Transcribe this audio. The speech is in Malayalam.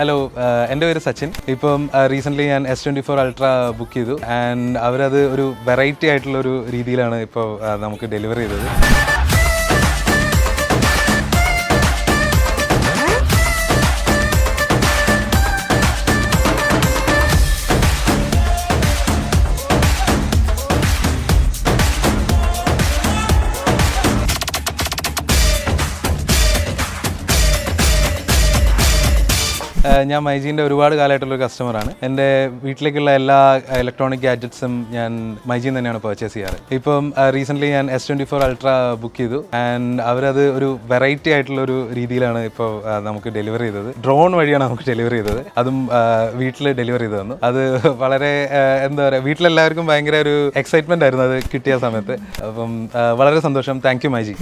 ഹലോ എൻ്റെ പേര് സച്ചിൻ. ഇപ്പം റീസെൻ്റ്ലി ഞാൻ S24 അൾട്ര ബുക്ക് ചെയ്തു ആൻഡ് അവരത് ഒരു വെറൈറ്റി ആയിട്ടുള്ളൊരു രീതിയിലാണ് ഇപ്പോൾ നമുക്ക് ഡെലിവറി ചെയ്തത്. ഞാൻ മൈജീൻ്റെ ഒരുപാട് കാലമായിട്ടുള്ളൊരു കസ്റ്റമറാണ്. എൻ്റെ വീട്ടിലേക്കുള്ള എല്ലാ ഇലക്ട്രോണിക് ഗാഡ്ജറ്റ്സും ഞാൻ മൈജിയിൽ തന്നെയാണ് പർച്ചേസ് ചെയ്യാറ്. ഇപ്പം റീസെൻ്റ്ലി ഞാൻ S24 അൾട്ര ബുക്ക് ചെയ്തു ആൻഡ് അവരത് ഒരു വെറൈറ്റി ആയിട്ടുള്ളൊരു രീതിയിലാണ് ഇപ്പോൾ നമുക്ക് ഡെലിവറി ചെയ്തത്. ഡ്രോൺ വഴിയാണ് നമുക്ക് ഡെലിവറി ചെയ്തത്. അതും വീട്ടിൽ ഡെലിവറി ചെയ്ത് തന്നു. അത് വളരെ എന്താ പറയുക, വീട്ടിലെല്ലാവർക്കും ഭയങ്കര ഒരു എക്സൈറ്റ്മെൻ്റ് ആയിരുന്നു അത് കിട്ടിയ സമയത്ത്. അപ്പം വളരെ സന്തോഷം. Thank you myG.